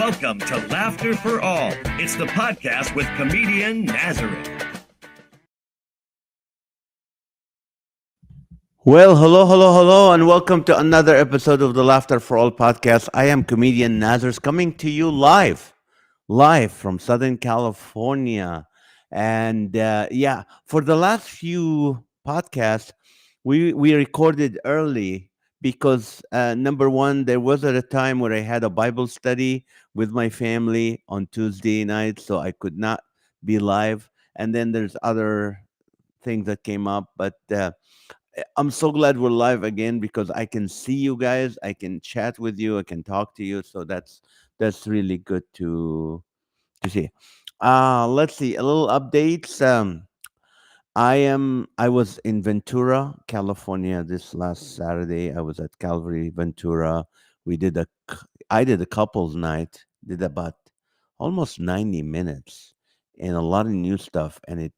Welcome to Laughter for All. It's the podcast with comedian Nazareth. Well, hello, and welcome to another episode of the Laughter for All podcast. I am comedian Nazareth coming to you live from Southern California. And for the last few podcasts, we recorded early because number one, there was at a time where I had a Bible study with my family on Tuesday night, so I could not be live. And then there's other things that came up, but I'm so glad we're live again because I can see you guys, I can chat with you, I can talk to you. So that's really good to see. Let's see a little updates. I was in Ventura, California this last Saturday. I was at Calvary Ventura. We did I did a couples night. Did about almost 90 minutes and a lot of new stuff, and it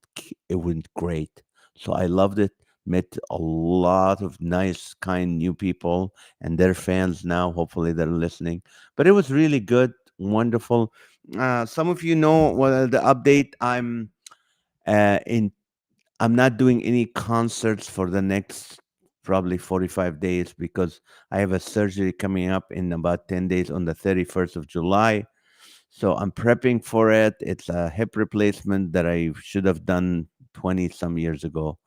went great. So I loved it. Met a lot of nice, kind new people, and they're fans now. Hopefully, they're listening. But it was really good, wonderful. Some of you know the update. In I'm not doing any concerts for the next probably 45 days because I have a surgery coming up in about 10 days on the 31st of July. So I'm prepping for it. It's a hip replacement that I should have done 20 some years ago,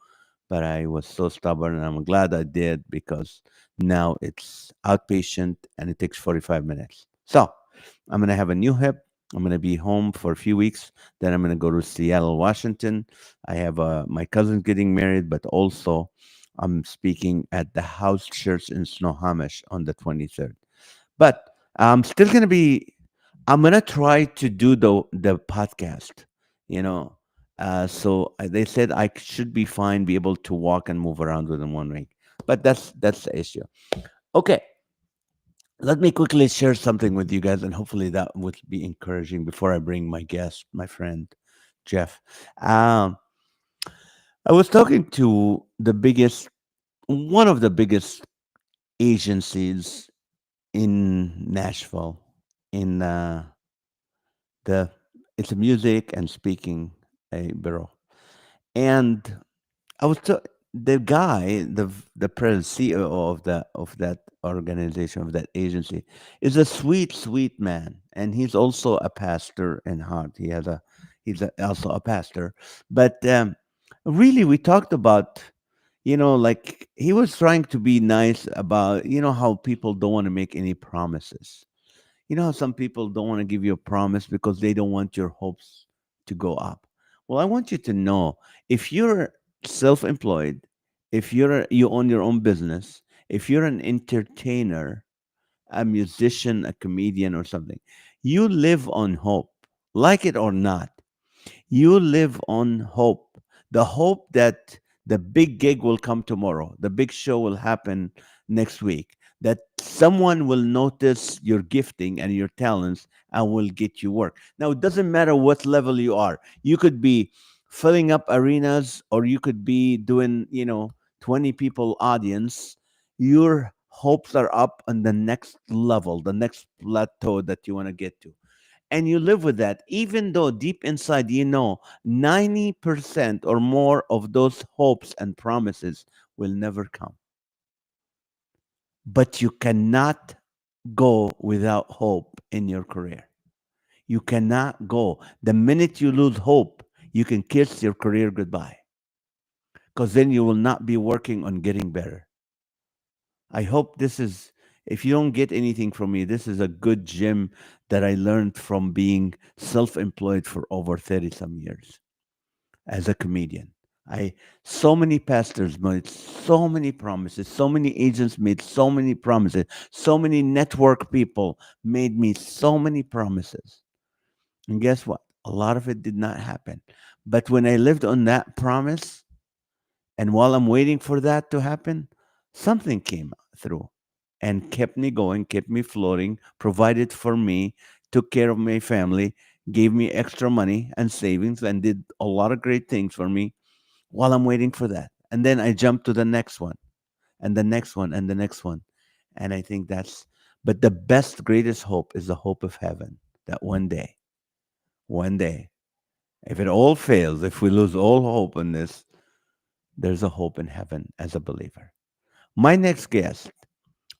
but I was so stubborn and I'm glad I did because now it's outpatient and it takes 45 minutes. So I'm going to have a new hip. I'm going to be home for a few weeks. Then I'm going to go to Seattle, Washington. I have my cousin getting married, but also I'm speaking at the house church in Snohomish on the 23rd. But I'm still going to be, I'm going to try to do the podcast, you know. They said I should be fine, be able to walk and move around within one week. But that's the issue. Okay, let me quickly share something with you guys, and hopefully that would be encouraging before I bring my guest, my friend Jeff. Um, I was talking to one of the biggest agencies in Nashville, in the it's a music and speaking a bureau, and I was the guy, the president CEO of that organization, of that agency, is a sweet man, and he's also a pastor in heart. Also a pastor, but really we talked about, like he was trying to be nice about, how people don't want to make any promises. You know how some people don't want to give you a promise because they don't want your hopes to go up. Well, I want you to know, if you're self-employed, if you own your own business, if you're an entertainer, a musician, a comedian or something, you live on hope. Like it or not, you live on hope. The hope that the big gig will come tomorrow, the big show will happen next week, that someone will notice your gifting and your talents and will get you work. Now, it doesn't matter what level you are. You could be filling up arenas or you could be doing, 20 people audience. Your hopes are up on the next level, the next plateau that you want to get to, and you live with that, even though deep inside 90% or more of those hopes and promises will never come. But you cannot go without hope in your career. You cannot go. The minute you lose hope, you can kiss your career goodbye, because then you will not be working on getting better. I hope if you don't get anything from me, this is a good gem that I learned from being self employed for over 30 some years as a comedian. I So many pastors made so many promises, so many agents made so many promises, so many network people made me so many promises. And guess what? A lot of it did not happen. But when I lived on that promise, and while I'm waiting for that to happen, something came through and kept me going, kept me floating, provided for me, took care of my family, gave me extra money and savings, and did a lot of great things for me while I'm waiting for that. And then I jumped to the next one and the next one and the next one. And I think but the best, greatest hope is the hope of heaven. that one day, if it all fails, if we lose all hope in this, there's a hope in heaven as a believer. My next guest,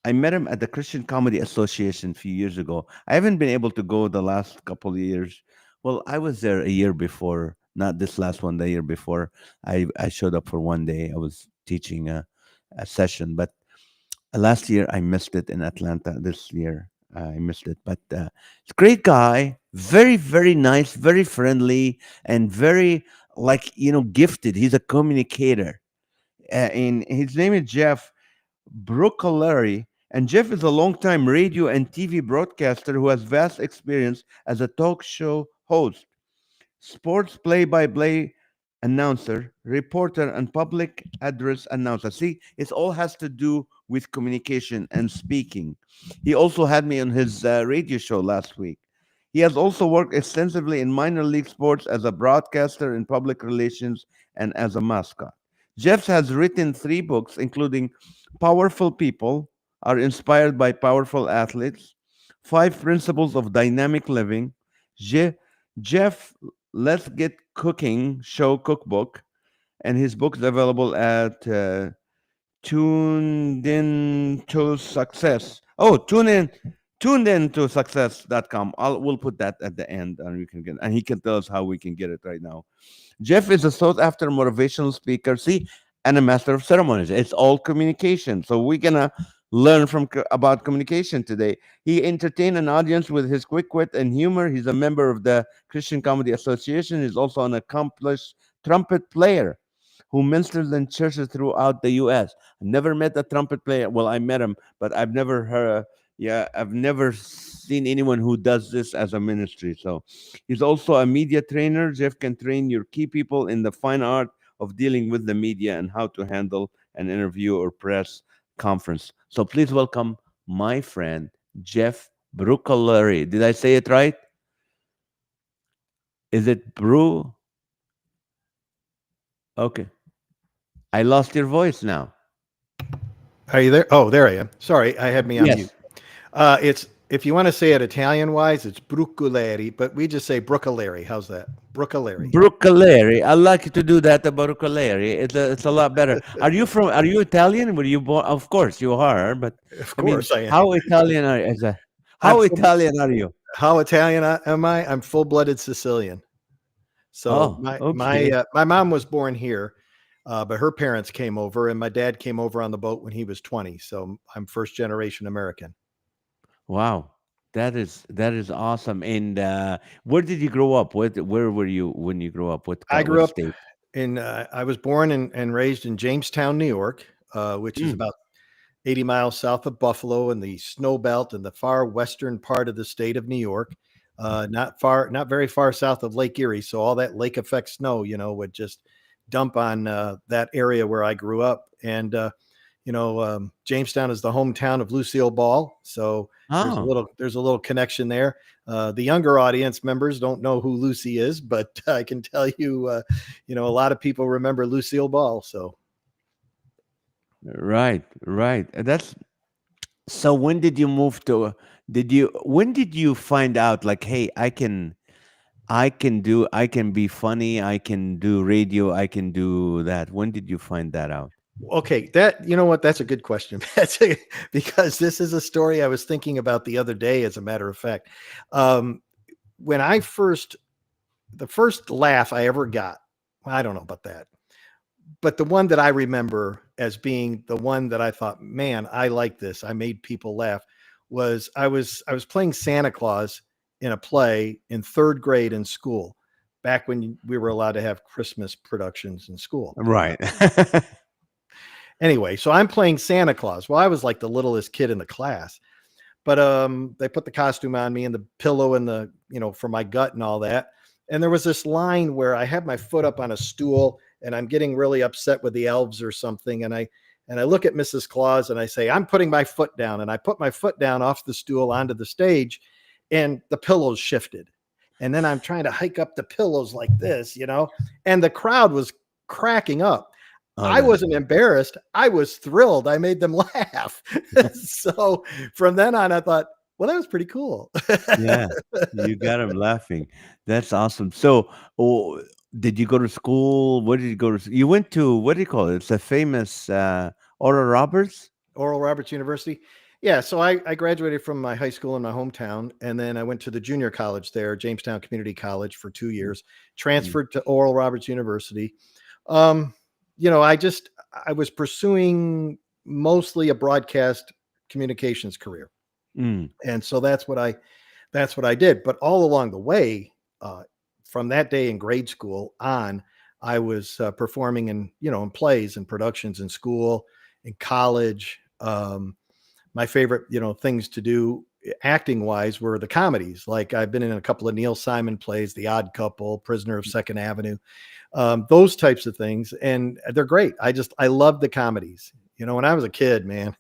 I met him at the Christian Comedy Association a few years ago. I haven't been able to go the last couple of years. Well, I was there a year before, not this last one, the year before. I showed up for one day. I was teaching a session, but last year I missed it in Atlanta. This year I missed it, but it's a great guy, very very nice, very friendly, and very gifted. He's a communicator, and his name is Jeff Brucculeri. And Jeff is a longtime radio and TV broadcaster who has vast experience as a talk show host, sports play-by-play announcer, reporter, and public address announcer. See, it all has to do with communication and speaking. He also had me on his radio show last week. He has also worked extensively in minor league sports as a broadcaster in public relations and as a mascot. Jeff has written 3 books, including Powerful People Are Inspired by Powerful Athletes, 5 Principles of Dynamic Living, Jeff Let's Get Cooking Show Cookbook, and his book is available at Tuned In to Success. Oh, tuned in to success.com. We'll put that at the end, and you can get, and he can tell us how we can get it right now. Jeff is a sought after motivational speaker, see, and a master of ceremonies. It's all communication. So we're gonna learn about communication today. He entertained an audience with his quick wit and humor. He's a member of the Christian Comedy Association. He's also an accomplished trumpet player who ministers in churches throughout the U.S. I've never met a trumpet player. Well, I met him, but I've never heard. Yeah, I've never seen anyone who does this as a ministry. So he's also a media trainer. Jeff can train your key people in the fine art of dealing with the media and how to handle an interview or press conference. So please welcome my friend, Jeff Brucculeri. Did I say it right? Is it Brew? Okay. I lost your voice now. Are you there? Oh, there I am. Sorry, I had me on Yes. mute. It's if you want to say it Italian wise, it's Brucculeri, but we just say Brucculeri. How's that? Brucculeri. Brucculeri. I like to do that about Brucculeri. It's a lot better. Are you Italian? Were you born? Of course you are, but Of I mean, course I am. how Italian are is that? I'm How full- Italian are you? How Italian am I? I'm full-blooded Sicilian. So Oh, my okay. my mom was born here, but her parents came over, and my dad came over on the boat when he was 20. So I'm first generation American. Wow. That is awesome. And where did you grow up? Where were you when you grew up? I What grew up state? I was born and raised in Jamestown, New York, which is Mm, about 80 miles south of Buffalo in the snow belt in the far western part of the state of New York. Not very far south of Lake Erie. So all that lake effect snow, would just dump on that area where I grew up. And, Jamestown is the hometown of Lucille Ball. So oh, there's a little connection there. The younger audience members don't know who Lucy is, but I can tell you, a lot of people remember Lucille Ball. So right, right. That's so. When did you move to? When did you find out? Like, hey, I can be funny. I can do radio. I can do that. When did you find that out? okay, that's a good question. Because this is a story I was thinking about the other day, as a matter of fact. Um, when the first laugh I ever got, I don't know about that, but the one that I remember as being the one that I thought, man, I like this. I made people laugh. Was I was playing Santa Claus in a play in third grade in school, back when we were allowed to have Christmas productions in school. Right. Anyway, so I'm playing Santa Claus. Well, I was like the littlest kid in the class, but they put the costume on me and the pillow and the, for my gut and all that. And there was this line where I had my foot up on a stool and I'm getting really upset with the elves or something. And I look at Mrs. Claus and I say, I'm putting my foot down. And I put my foot down off the stool onto the stage and the pillows shifted. And then I'm trying to hike up the pillows like this, and the crowd was cracking up. Oh, I wasn't embarrassed. I was thrilled. I made them laugh. So from then on, I thought, Well, that was pretty cool. Yeah, you got him laughing. That's awesome. So, oh, did you go to school? What did you go to? You went to, what do you call it? It's a famous Oral Roberts. Oral Roberts University. Yeah, so I graduated from my high school in my hometown, and then I went to the junior college there, Jamestown Community College, for 2 years. Mm. Transferred to Oral Roberts University. Um, I was pursuing mostly a broadcast communications career, Mm. and so that's what I did. But all along the way, uh, from that day in grade school on, I was performing in plays and productions in school, in college. My favorite, things to do acting wise were the comedies. Like I've been in a couple of Neil Simon plays, The Odd Couple, Prisoner of Second Avenue, those types of things. And they're great. I love the comedies. When I was a kid, man,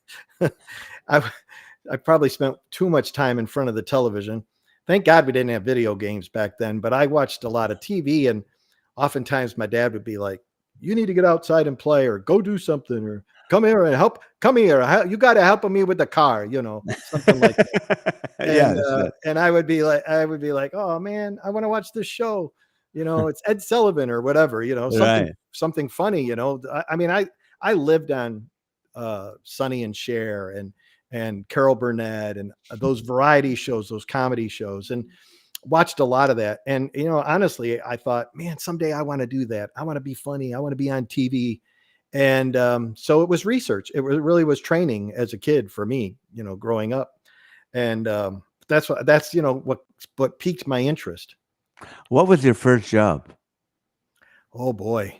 I, I probably spent too much time in front of the television. Thank God we didn't have video games back then, but I watched a lot of TV, and oftentimes my dad would be like, "You need to get outside and play, or go do something, or come here and help. Come here, you got to help me with the car," something like that. Yeah, And that's it. and I would be like, "Oh man, I want to watch this show." It's Ed Sullivan or whatever. Something Right. something funny. I lived on Sonny and Cher and Carol Burnett and those variety shows, those comedy shows, and watched a lot of that. And honestly, I thought, man, someday I want to do that. I want to be funny. I want to be on TV. And so it was research. Really was training as a kid for me, growing up. And that's what piqued my interest. What was your first job? Oh boy.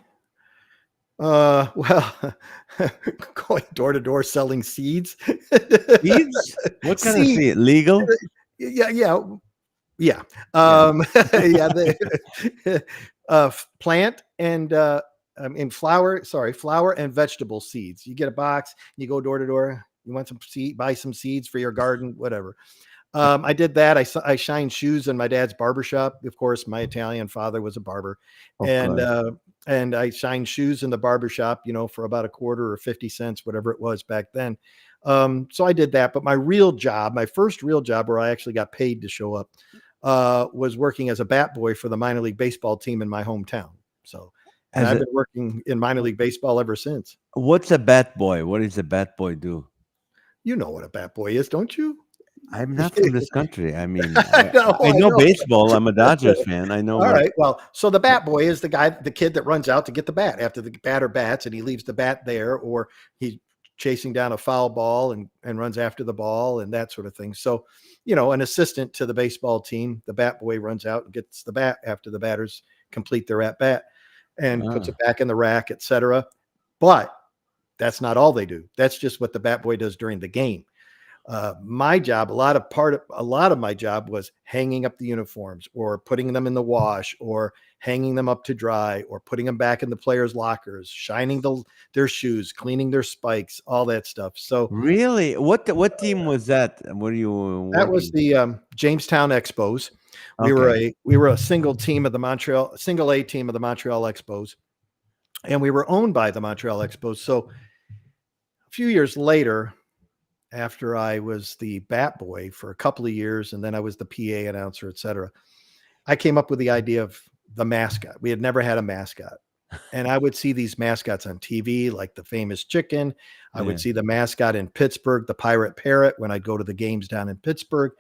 Well, going door to door selling seeds. Seeds? What kind of Seed. seed? Legal? Yeah, yeah, yeah. Yeah. Yeah, plant and flower and vegetable seeds. You get a box, you go door to door. You want some seed, buy some seeds for your garden, whatever. I did that. I shined shoes in my dad's barber shop. Of course, my Italian father was a barber, Of and course. I shined shoes in the barber shop, for about a quarter or 50 cents, whatever it was back then. So I did that. But my first real job where I actually got paid to show up, was working as a bat boy for the minor league baseball team in my hometown. And As I've a been working in minor league baseball ever since. What's a bat boy? What does a bat boy do? You know what a bat boy is, don't you? I'm not from this country. I mean, I know, I I know know. baseball. I'm a Dodgers fan. I know All what. right. Well, so the bat boy is the kid that runs out to get the bat after the batter bats, and he leaves the bat there, or he's chasing down a foul ball and runs after the ball and that sort of thing. So, an assistant to the baseball team, the bat boy runs out and gets the bat after the batters complete their at bat and puts Ah, it back in the rack, etc. But that's not all they do. That's just what the bat boy does during the game. My job, a lot of my job was hanging up the uniforms or putting them in the wash or hanging them up to dry or putting them back in the players' lockers, shining their shoes, cleaning their spikes, all that stuff. So really? What team was that? Were you that was working? the Jamestown Expos. We were Okay. a single A team of the Montreal Expos, and we were owned by the Montreal Expos. So a few years later, after I was the bat boy for a couple of years, and then I was the PA announcer, etc., I came up with the idea of the mascot. We had never had a mascot. And I would see these mascots on TV, like the famous chicken. I Yeah. would see the mascot in Pittsburgh, the pirate parrot, when I'd go to the games down in Pittsburgh.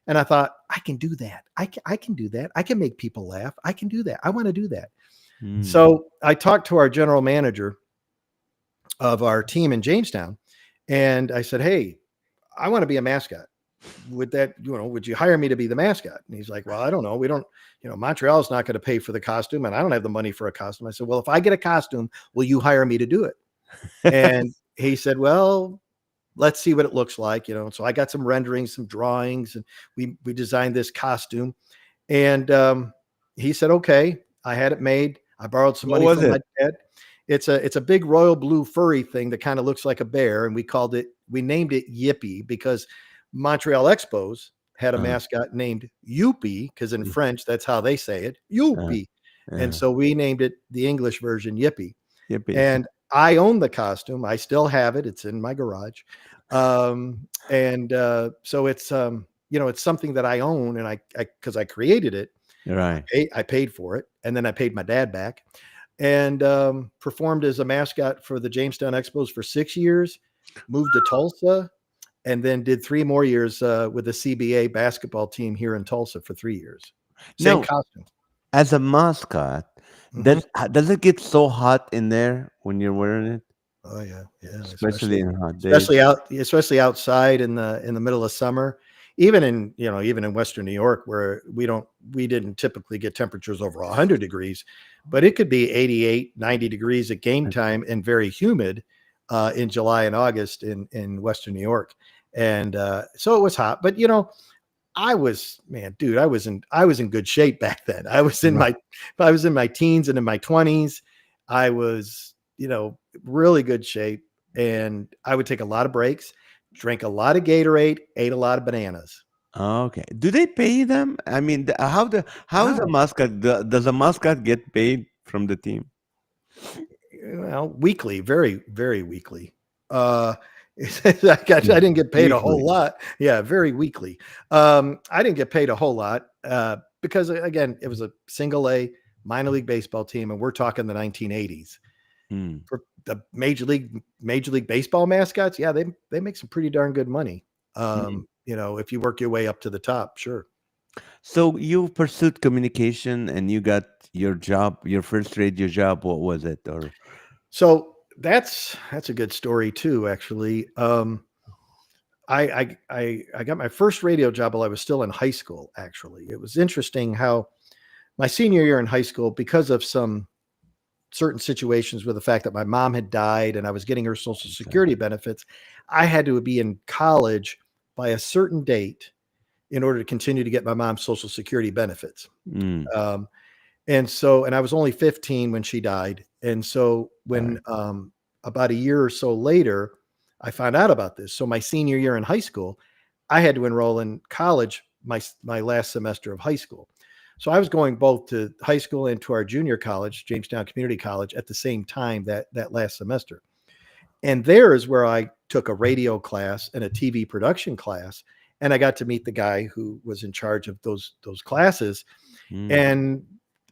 And I thought, I can do that. I can do that. I can make people laugh. I can do that. I want to do that. Hmm. So I talked to our general manager of our team in Jamestown, and I said, "Hey, I want to be a mascot. Would you hire me to be the mascot?" And he's like, "Well, I don't know. We don't, Montreal's not going to pay for the costume, and I don't have the money for a costume." I said, "Well, if I get a costume, will you hire me to do it?" And he said, "Well, let's see what it looks like." So I got some renderings, some drawings, and we designed this costume. And he said, "Okay." I had it made. I borrowed some What money was from my it? dad. It's a big royal blue furry thing that kind of looks like a bear, and we named it Yippee because Montreal Expos had a Uh, mascot named Youpie, because in y- French that's how they say it, uh, Youpie. And yeah. so we named it the English version Yippee. Yippee. And I own the costume. I still have it. It's in my garage. And so it's something that I own, and because I created it, Right. I paid for it, and then I paid my dad back, and performed as a mascot for the Jamestown Expos for 6 years, moved to Tulsa, and then did 3 more years with the CBA basketball team here in Tulsa for 3 years. Same Now, costume. as a mascot, Mhm. does it get so hot in there when you're wearing it, Oh yeah, yeah, especially in hot days? especially outside in the middle of summer. Even in Western New York, where we didn't typically get temperatures over 100 degrees, but it could be 88, 90 degrees at game time and very humid in July and August in Western New York. And so it was hot, but dude, I was in good shape back then. Right. I was in my teens and in my 20s. I was, really good shape, and I would take a lot of breaks, drank a lot of Gatorade, ate a lot of bananas. Okay. Do they pay them? I mean, how is a No, mascot? Does a mascot get paid from the team? well, weekly, very, very weekly. Uh, I didn't get paid a whole Weekly. lot. Yeah, very weekly. I didn't get paid a whole lot because again, it was a single A minor league baseball team, and we're talking the 1980s. Hmm. For the major league baseball mascots, yeah, they make some pretty darn good money. Hmm. If you work your way up to the top, sure. So you pursued communication and you got your job, your first radio job. What was it? Or So that's a good story too, actually. I got my first radio job while I was still in high school. Actually, it was interesting how my senior year in high school, because of some certain situations with the fact that my mom had died and I was getting her social security benefits, I had to be in college by a certain date in order to continue to get my mom's social security benefits. mm, Um, and I was only 15 when she died. And so when sorry. about a year or so later, I found out about this. So my senior year in high school, I had to enroll in college my last semester of high school. So I was going both to high school and to our junior college, Jamestown Community College, at the same time that last semester. And there is where I took a radio class and a TV production class, and I got to meet the guy who was in charge of those classes. Mm, And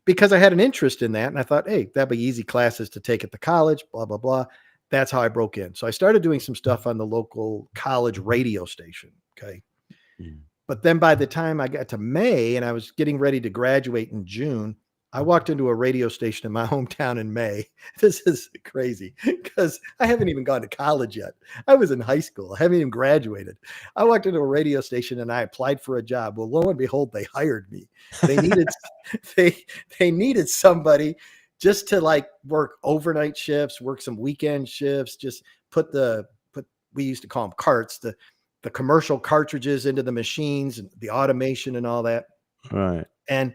because I had an interest in that, and I thought, hey, that'd be easy classes to take at the college, blah, blah, blah. That's how I broke in. So I started doing some stuff on the local college radio station. Okay. mm. But then by the time I got to May and I was getting ready to graduate in June, I walked into a radio station in my hometown in May. This is crazy because I haven't even gone to college yet. I was in high school. I haven't even graduated. I walked into a radio station and I applied for a job. Well, lo and behold, they hired me. They needed they needed somebody just to like work overnight shifts, work some weekend shifts, just put we used to call them carts, the commercial cartridges into the machines and the automation and all that. Right. And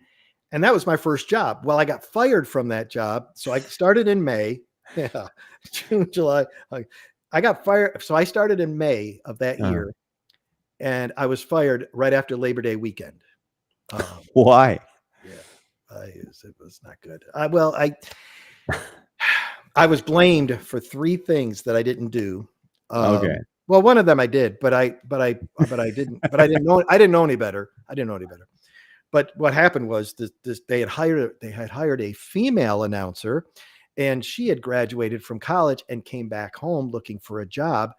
and that was my first job. Well, I got fired from that job. So I started in May. Yeah. June, July. I got fired. So I started in May of that Uh, year, and I was fired right after Labor Day weekend. Um, why? yeah. It was not good. I was blamed for 3 things that I didn't do. Okay. Well, one of them I did, but I didn't know any better. I didn't know any better. But what happened was they had hired a female announcer, and she had graduated from college and came back home looking for a job,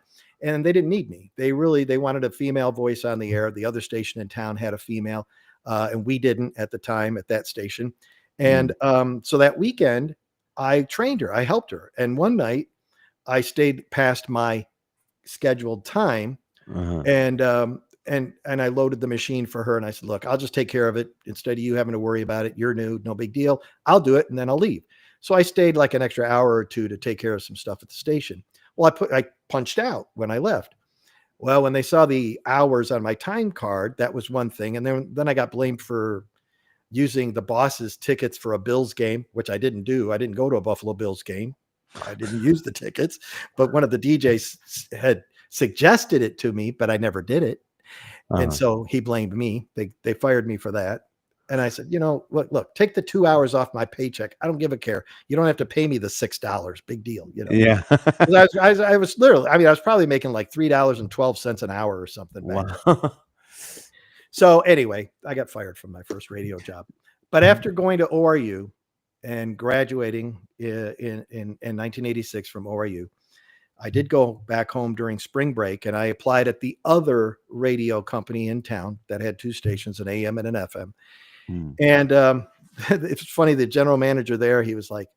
and they didn't need me. They wanted a female voice on the air. The other station in town had a female, and we didn't at the time at that station. Mm, And so that weekend, I trained her. I helped her. And one night, I stayed past my scheduled time, uh-huh. and I loaded the machine for her, and I said, look, I'll just take care of it instead of you having to worry about it. You're new, no big deal. I'll do it, and then I'll leave. So I stayed like an extra hour or two to take care of some stuff at the station. Well, I punched out when I left. Well, when they saw the hours on my time card, that was one thing. And then I got blamed for using the boss's tickets for a Bills game, which I didn't do. I didn't go to a Buffalo Bills game. I didn't use the tickets, but one of the DJs had suggested it to me, but I never did it. And Uh-huh. so he blamed me. They fired me for that. And I said, look, take the 2 hours off my paycheck. I don't give a care. You don't have to pay me the $6. Big deal. Yeah. 'Cause I was literally, I was probably making like $3.12 an hour or something back then. Wow. So anyway, I got fired from my first radio job. But Mhm. after going to ORU and graduating in 1986 from ORU, I did go back home during spring break and I applied at the other radio company in town that had two stations, an AM and an FM. Mm. And it's funny, the general manager there, he was like,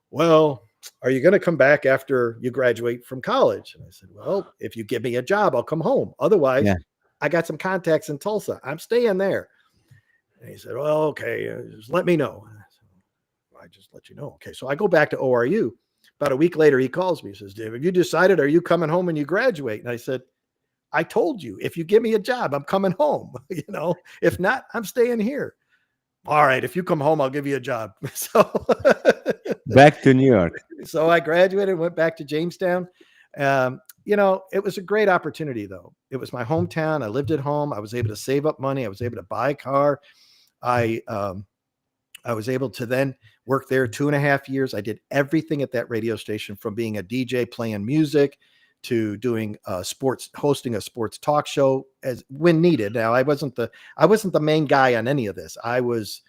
well, are you going to come back after you graduate from college? And I said, well, if you give me a job, I'll come home. Otherwise, Yeah. I got some contacts in Tulsa. I'm staying there. And he said, well, okay, just let me know. And I said, well, I just let you know. Okay. So I go back to ORU. About a week later, he calls me. He says, Dave, have you decided, are you coming home when you graduate? And I said, I told you, if you give me a job, I'm coming home. If not, I'm staying here. All right. If you come home, I'll give you a job. So Back to New York. so I graduated, went back to Jamestown. It was a great opportunity, though. It was my hometown. I lived at home. I was able to save up money. I was able to buy a car. I was able to then work there 2.5 years. I did everything at that radio station, from being a DJ playing music to doing hosting a sports talk show as when needed. Now I wasn't the main guy on any of this. I was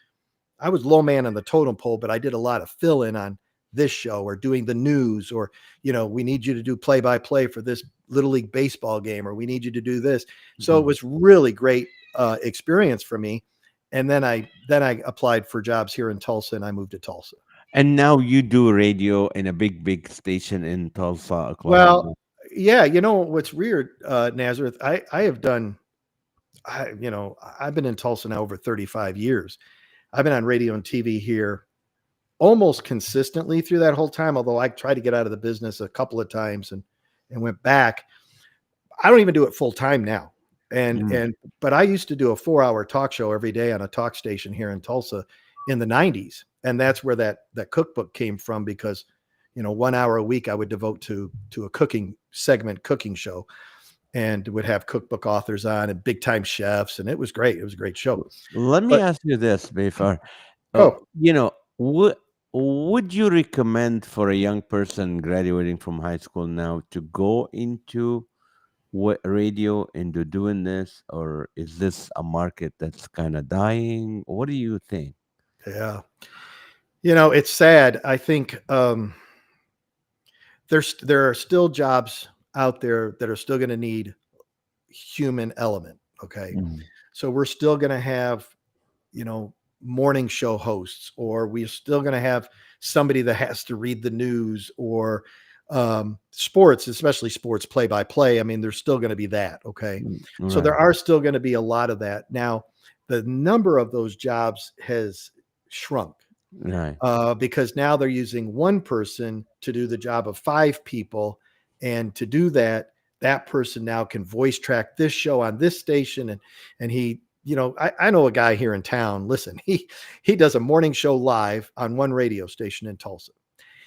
low man on the totem pole, but I did a lot of fill in on this show or doing the news, or, we need you to do play by play for this little league baseball game, or we need you to do this. So it was really great experience for me. And then I applied for jobs here in Tulsa and I moved to Tulsa. And now you do radio in a big station in Tulsa, Well, Oklahoma. yeah, what's weird, Nazareth, I've been in Tulsa now over 35 years. I've been on radio and TV here almost consistently through that whole time, although I tried to get out of the business a couple of times and went back. I don't even do it full time now. But I used to do a 4-hour talk show every day on a talk station here in Tulsa in the 90s. And that's where that cookbook came from, because, 1 hour a week I would devote to a cooking show, and would have cookbook authors on and big time chefs. And it was great. It was a great show. Let me But ask you this, Bayfar. oh, Would you recommend for a young person graduating from high school now to go into radio into doing this, or is this a market that's kind of dying? What do you think? yeah. It's sad. I think there are still jobs out there that are still going to need human element. Okay. Mm. So we're still going to have, morning show hosts, or we're still going to have somebody that has to read the news, or sports, especially sports play by play. I mean, there's still going to be that. Okay. So there Right. are still going to be a lot of that. Now, the number of those jobs has shrunk. Right. Because now they're using one person to do the job of 5 people. And to do that, that person now can voice track this show on this station. And he, I know a guy here in town. Listen, he does a morning show live on one radio station in Tulsa.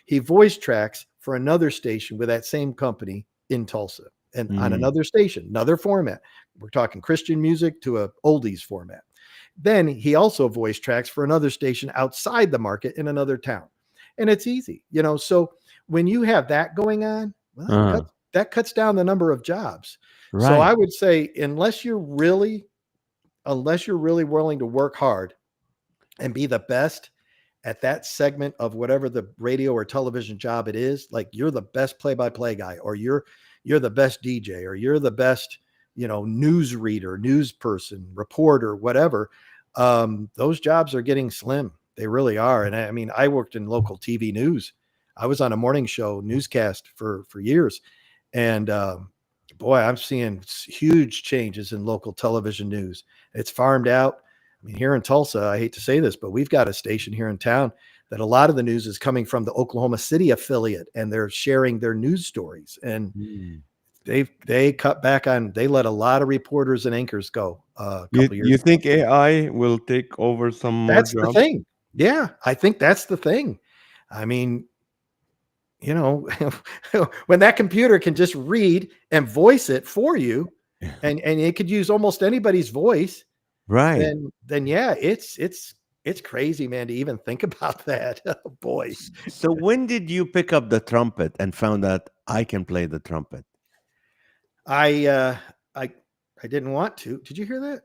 He voice tracks for another station with that same company in Tulsa, and on another station, another format. We're talking Christian music to a oldies format. Then he also voice tracks for another station outside the market in another town. And it's easy, so when you have that going on, well, that cuts down the number of jobs. Right. So I would say, unless you're really willing to work hard and be the best at that segment of whatever the radio or television job it is, like you're the best play-by-play guy, or you're the best DJ, or you're the best, news reader, news person, reporter, whatever. Those jobs are getting slim. They really are. And I mean, I worked in local TV news. I was on a morning show newscast for years. And boy, I'm seeing huge changes in local television news. It's farmed out. I mean, here in Tulsa, I hate to say this, but we've got a station here in town that a lot of the news is coming from the Oklahoma City affiliate, and they're sharing their news stories. And they cut back on, they let a lot of reporters and anchors go a couple years You ago. think AI will take over some more That's the jobs? thing. Yeah, I think that's the thing. I mean, when that computer can just read and voice it for you, and it could use almost anybody's voice, Right. then yeah, it's crazy, man, to even think about that. Oh, boy. So when did you pick up the trumpet and found out I can play the trumpet? I didn't want to. Did you hear that?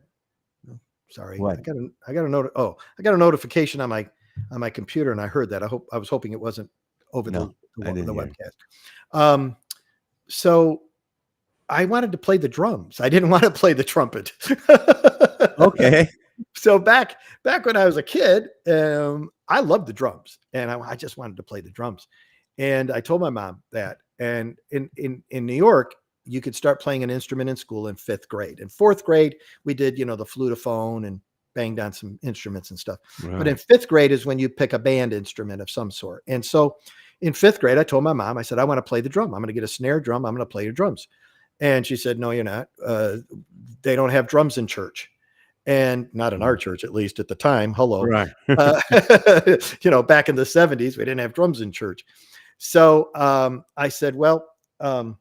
Sorry, What? I got a note. Oh, I got a notification on my computer, and I heard that. I was hoping it wasn't over No, I the didn't hear it. webcast. So I wanted to play the drums. I didn't want to play the trumpet. Okay. So back when I was a kid, I loved the drums, and I just wanted to play the drums. And I told my mom that. And in New York, you could start playing an instrument in school in 5th grade. In 4th grade, we did, the flutophone and banged on some instruments and stuff. But in Right. 5th grade is when you pick a band instrument of some sort. And so in 5th grade, I told my mom, I said, I want to play the drum. I'm going to get a snare drum. I'm going to play your drums. And she said, no, you're not. They don't have drums in church. And not in our church, at least at the time. Hello. Right. Uh, back in the 70s, we didn't have drums in church. So I said, well, I'd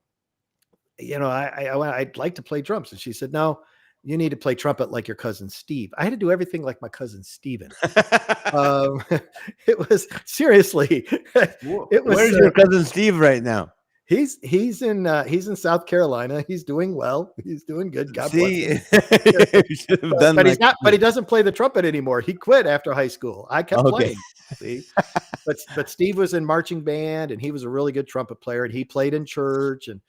like to play drums. And she said, no, you need to play trumpet like your cousin Steve. I had to do everything like my cousin Steven. It was seriously, it was. Where's your cousin Steve right now? He's in South Carolina. He's doing well. He's doing good. God bless See, him. you should have done But like he's not. But he doesn't play the trumpet anymore. He quit after high school. I kept Okay. playing. See, but Steve was in marching band, and he was a really good trumpet player, and he played in church, and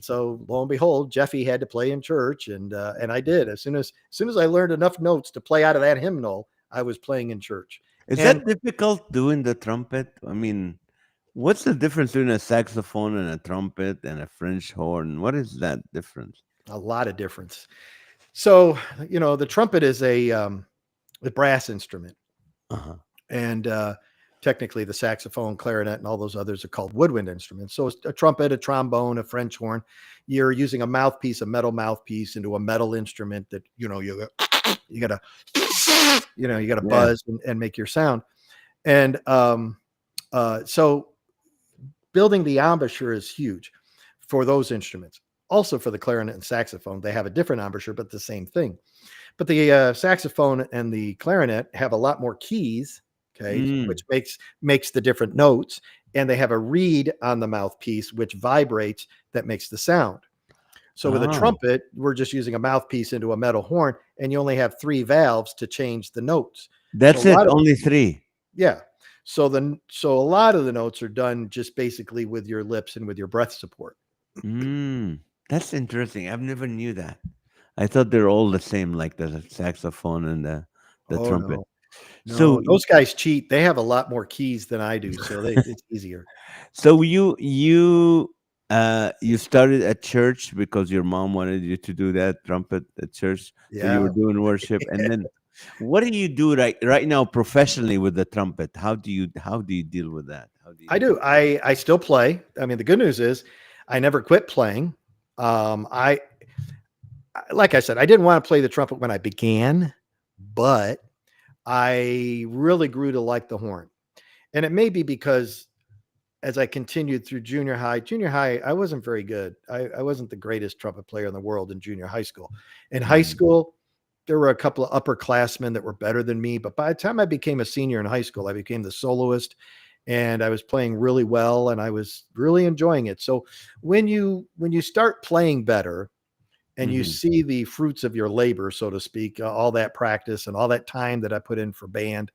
so lo and behold, Jeffy had to play in church, and I did. As soon as I learned enough notes to play out of that hymnal, I was playing in church. Is And that difficult doing the trumpet? I mean, what's the difference between a saxophone and a trumpet and a French horn? What is that difference? a lot of difference. So the trumpet is a brass instrument. Uh-huh. And technically the saxophone, clarinet, and all those others are called woodwind instruments. So it's a trumpet, a trombone, a French horn. You're using a mouthpiece, a metal mouthpiece, into a metal instrument that you gotta Yeah. buzz and make your sound. And so building the embouchure is huge for those instruments. Also for the clarinet and saxophone, they have a different embouchure, but the same thing. But the saxophone and the clarinet have a lot more keys, which makes the different notes, and they have a reed on the mouthpiece which vibrates that makes the sound. So with a trumpet, we're just using a mouthpiece into a metal horn, and you only have 3 valves to change the notes. That's So it. Only 3. Yeah. So a lot of the notes are done just basically with your lips and with your breath support. That's interesting. I've never knew that. I thought they're all the same, like the saxophone and the trumpet. No, So those guys cheat. They have a lot more keys than I do, so it's easier. So you started at church because your mom wanted you to do that trumpet at church. So you were Yeah. doing worship, and then what do you do right now professionally with the trumpet? How do you deal with that? How do you I do. I still play. I mean, the good news is I never quit playing. Like I said, I didn't want to play the trumpet when I began, but I really grew to like the horn. And it may be because as I continued through junior high, I wasn't very good. I wasn't the greatest trumpet player in the world in junior high school. In high school, there were a couple of upperclassmen that were better than me. But by the time I became a senior in high school, I became the soloist, and I was playing really well, and I was really enjoying it. So when you start playing better and you see the fruits of your labor, so to speak, all that practice and all that time that I put in for band,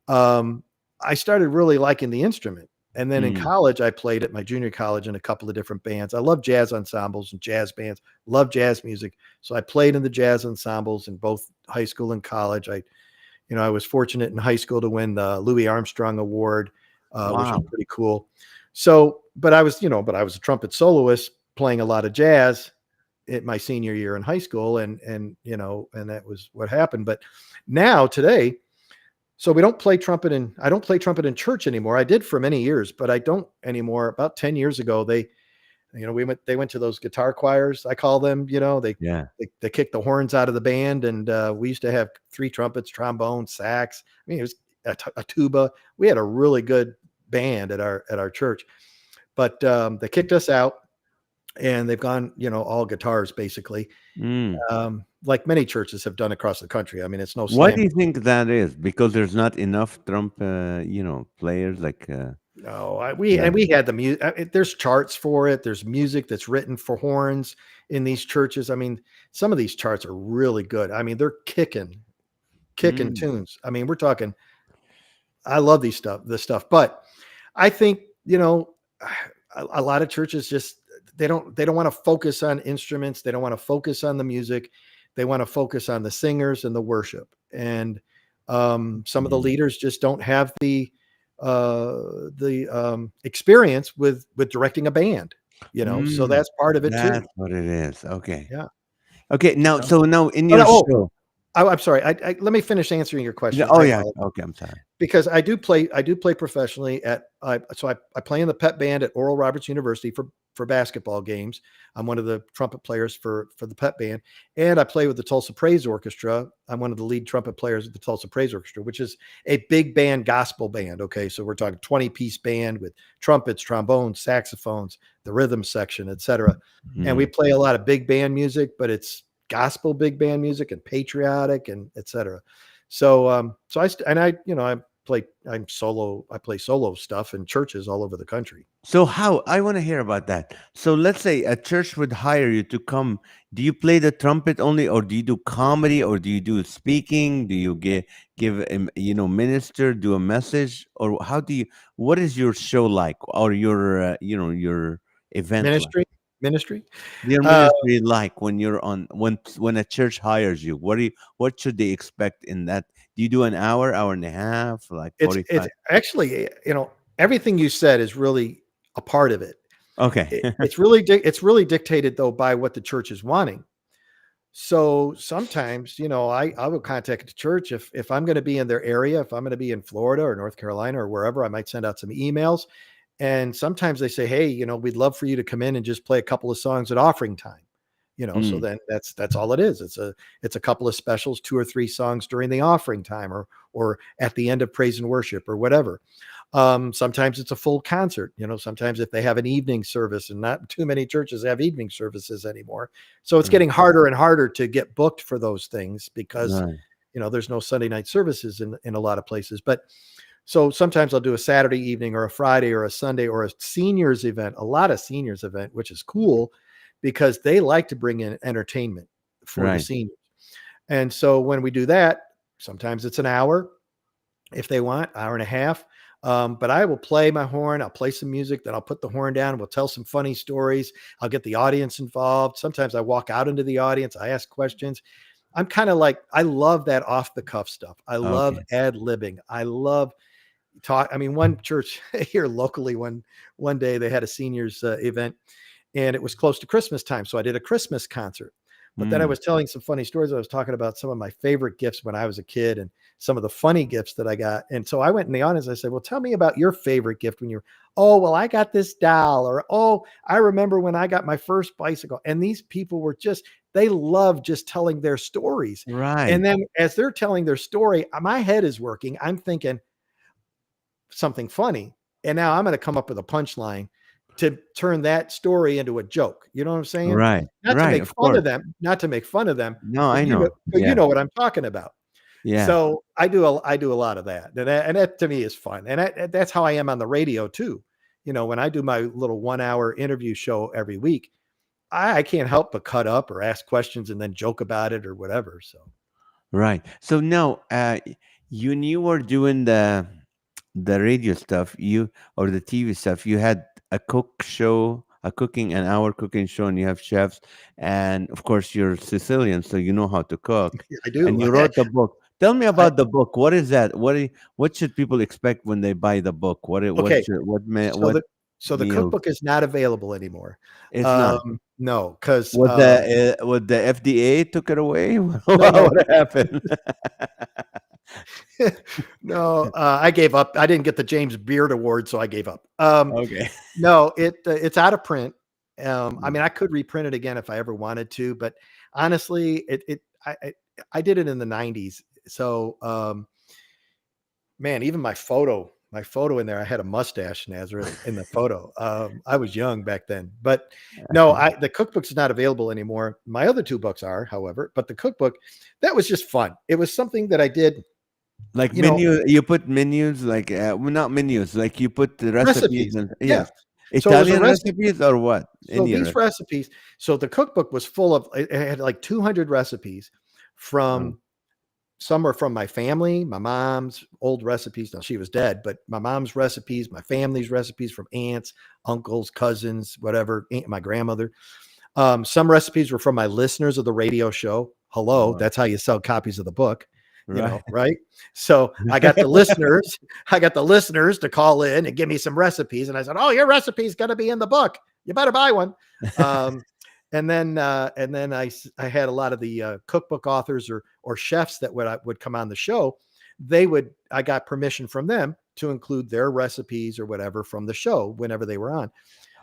I started really liking the instrument. And then in college, I played at my junior college in a couple of different bands. I love jazz ensembles and jazz bands, love jazz music. So I played in the jazz ensembles in both high school and college. I was fortunate in high school to win the Louis Armstrong Award, which was pretty cool. So, but I was a trumpet soloist playing a lot of jazz at my senior year in high school. And that was what happened. But now today, so I don't play trumpet in church anymore. I did for many years, but I don't anymore. About 10 years ago, they went to those guitar choirs, I call them. They kicked the horns out of the band, and we used to have 3 trumpets, trombone, sax. I mean, it was a tuba. We had a really good band at our church, but they kicked us out, and they've gone, all guitars basically. Like many churches have done across the country. I mean, it's no. Why do you think that is? Because there's not enough players like. No, we had the music. There's charts for it. There's music that's written for horns in these churches. I mean, some of these charts are really good. I mean, they're kicking kicking tunes. I mean, we're talking. I love this stuff, but I think a lot of churches just they don't want to focus on instruments. They don't want to focus on the music. They want to focus on the singers and the worship. And some of the leaders just don't have the experience with directing a band. So that's part of it too. That's what it is. Okay. Yeah. Okay. Now, You know? so now in Oh, your no, show. I'm sorry. Let me finish answering your question. Oh yeah. Okay. I'm sorry. Because I do play professionally I play in the pep band at Oral Roberts University for basketball games. I'm one of the trumpet players for the pep band, and I play with the Tulsa Praise Orchestra. I'm one of the lead trumpet players at the Tulsa Praise Orchestra, which is a big band gospel band. Okay, so we're talking 20-piece band with trumpets, trombones, saxophones, the rhythm section, etc. And we play a lot of big band music, but it's gospel big band music and patriotic and etc. So I play solo stuff in churches all over the country. So how I want to hear about that. So let's say a church would hire you to come. Do you play the trumpet only, or do you do comedy, or do you do speaking? Do you give minister, do a message, or how do you? What is your show like, or your your event like? Ministry. Your ministry like when you're on when a church hires you? What should they expect in that? Do you do an hour and a half, like 45? It's actually everything you said is really a part of it. Okay. It's really dictated though by what the church is wanting. So sometimes, I will contact the church if I'm going to be in their area, if I'm going to be in Florida or North Carolina or wherever, I might send out some emails. And sometimes they say, hey, we'd love for you to come in and just play a couple of songs at offering time. So then that's all it is. It's a couple of specials, 2 or 3 songs during the offering time or at the end of praise and worship or whatever. Sometimes it's a full concert. Sometimes if they have an evening service, and not too many churches have evening services anymore. So it's getting harder and harder to get booked for those things because, there's no Sunday night services in a lot of places. But so sometimes I'll do a Saturday evening or a Friday or a Sunday or a seniors event, a lot of seniors event, which is cool because they like to bring in entertainment for the seniors. And so when we do that, sometimes it's an hour if they want, hour and a half. But I will play my horn. I'll play some music. Then I'll put the horn down. We'll tell some funny stories. I'll get the audience involved. Sometimes I walk out into the audience. I ask questions. I'm kind of like, I love that off the cuff stuff. I love ad-libbing. I love talk. I mean, one church here locally, one day they had a seniors event and it was close to Christmas time. So I did a Christmas concert, but then I was telling some funny stories. I was talking about some of my favorite gifts when I was a kid and some of the funny gifts that I got. And so I went in the audience. I said, well, tell me about your favorite gift when you were, oh, well, I got this doll, or, oh, I remember when I got my first bicycle. And these people were they love just telling their stories. Right. And then as they're telling their story, my head is working. I'm thinking something funny. And now I'm going to come up with a punchline to turn that story into a joke. You know what I'm saying? Right. Not to make fun of them, not to make fun of them. No, I know. You know what I'm talking about. Yeah. So I do a lot of that. And that to me is fun. And that's how I am on the radio too. When I do my little 1-hour interview show every week, I can't help but cut up or ask questions and then joke about it or whatever. So. Right. So now, you were doing the radio stuff, or the TV stuff. You had a an hour cooking show, and you have chefs, and of course you're Sicilian, so you know how to cook. I do. And you wrote the book. Tell me about the book. What is that? What should people expect when they buy the book? So the cookbook is not available anymore. It's not. No, because the FDA took it away. What happened? No, I gave up. I didn't get the James Beard Award, so I gave up. Okay. No, it's out of print. I mean, I could reprint it again if I ever wanted to, but honestly, I did it in the 90s. So, man, even my photo in there, I had a mustache, Nazareth, in the photo. I was young back then, but no, the cookbook is not available anymore. My other 2 books are, however, but the cookbook, that was just fun. It was something that I did. Like you put menus, like not menus, like you put the recipes. Yeah. Italian recipes or what? So these recipes. So the cookbook was full of, it had like 200 recipes from some are from my family, my mom's old recipes. Now she was dead, but my mom's recipes, my family's recipes from aunts, uncles, cousins, whatever, my grandmother. Some recipes were from my listeners of the radio show. Hello, Wow. that's how you sell copies of the book, Right. Right? So I got the listeners, to call in and give me some recipes. And I said, "Oh, your recipe's going to be in the book. You better buy one." Um, and then I had a lot of the cookbook authors or chefs that would come on the show. I got permission from them to include their recipes or whatever from the show whenever they were on.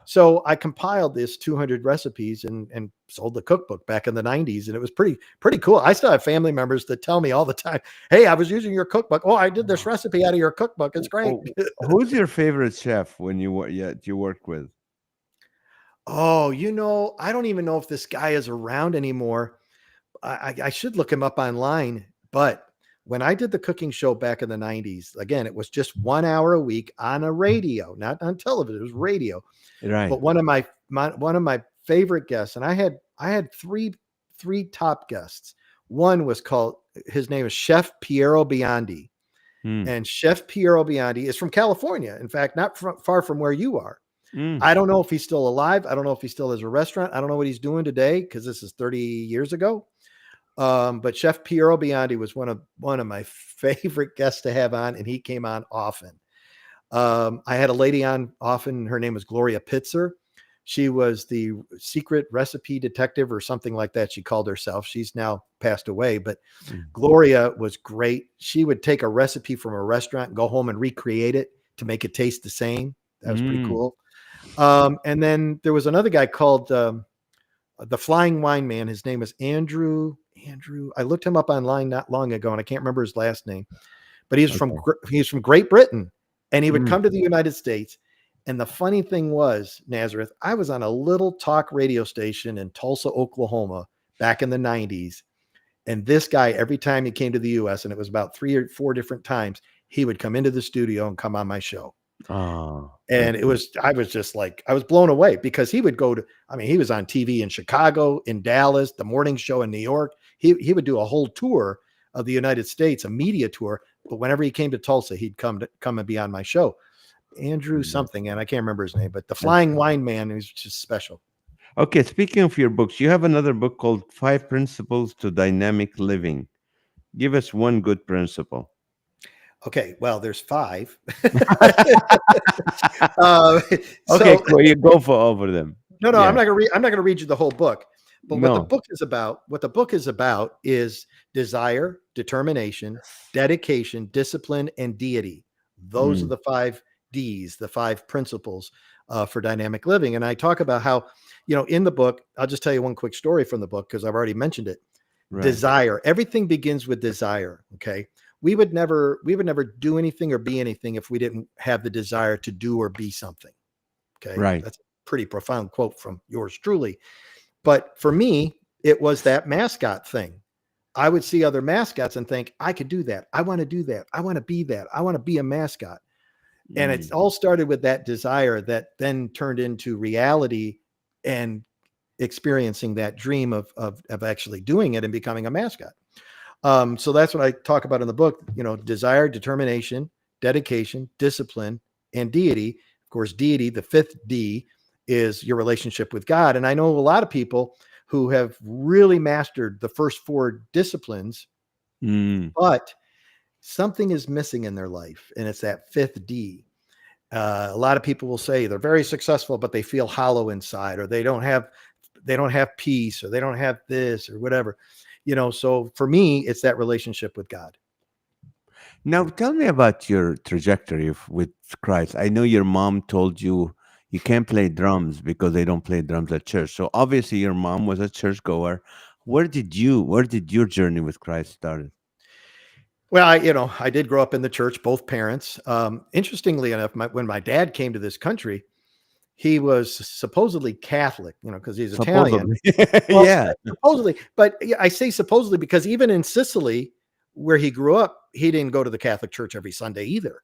So I compiled this 200 recipes and sold the cookbook back in the 90s. And it was pretty cool. I still have family members that tell me all the time, "Hey, I was using your cookbook. Oh, I did this recipe out of your cookbook. It's great." Who's your favorite chef when you work with? Oh, I don't even know if this guy is around anymore. I should look him up online. But when I did the cooking show back in the 90s, again, it was just 1 hour a week on a radio, not on television. It was radio. Right. But one of my favorite guests, and I had three top guests. One was his name is Chef Piero Biondi. And Chef Piero Biondi is from California. In fact, not far from where you are. I don't know if he's still alive. I don't know if he still has a restaurant. I don't know what he's doing today because this is 30 years ago. But Chef Piero Biondi was one of my favorite guests to have on, and he came on often. I had a lady on often. Her name was Gloria Pitzer. She was the secret recipe detective or something like that. She called herself. She's now passed away, but Gloria was great. She would take a recipe from a restaurant and go home and recreate it to make it taste the same. That was pretty cool. And then there was another guy called the Flying Wine Man. His name is Andrew. I looked him up online not long ago, and I can't remember his last name, but he's from Great Britain, and he would come to the United States. And the funny thing was, Nazareth, I was on a little talk radio station in Tulsa, Oklahoma, back in the 90s. And this guy, every time he came to the US, and it was about 3 or 4 different times, he would come into the studio and come on my show. Oh, And I was blown away because he would he was on TV in Chicago, in Dallas, the morning show in New York. He would do a whole tour of the United States, a media tour. But whenever he came to Tulsa, he'd come and be on my show. Andrew something, and I can't remember his name, but the Flying Wine Man is just special. Okay, speaking of your books, you have another book called 5 Principles to Dynamic Living. Give us one good principle. Okay, well, there's 5. Okay, cool. You go for over them. No, yeah. I'm not going to read you the whole book. But No. what the book is about is desire, determination, dedication, discipline, and deity. Those are the 5 D's, the 5 principles for dynamic living. And I talk about how, in the book, I'll just tell you one quick story from the book because I've already mentioned it. Right. Desire. Everything begins with desire. Okay. We would never do anything or be anything if we didn't have the desire to do or be something. Okay. Right. That's a pretty profound quote from yours truly. But for me, it was that mascot thing. I would see other mascots and think, I could do that. I want to do that. I want to be that. I want to be a mascot. And it's all started with that desire that then turned into reality and experiencing that dream of actually doing it and becoming a mascot. So that's what I talk about in the book, desire, determination, dedication, discipline, and deity. Of course, deity, the 5th D, is your relationship with God. And I know a lot of people who have really mastered the first 4 disciplines, but something is missing in their life, and it's that 5th D. A lot of people will say they're very successful, but they feel hollow inside, or they don't have peace, or they don't have this or whatever. So for me, it's that relationship with God. Now, tell me about your trajectory with Christ. I know your mom told you can't play drums because they don't play drums at church. So obviously your mom was a churchgoer. Where did your journey with Christ started? Well, I did grow up in the church, both parents. Interestingly enough, when my dad came to this country, he was supposedly Catholic, because he's Italian. Well, yeah, supposedly. But I say supposedly because even in Sicily, where he grew up, he didn't go to the Catholic Church every Sunday either.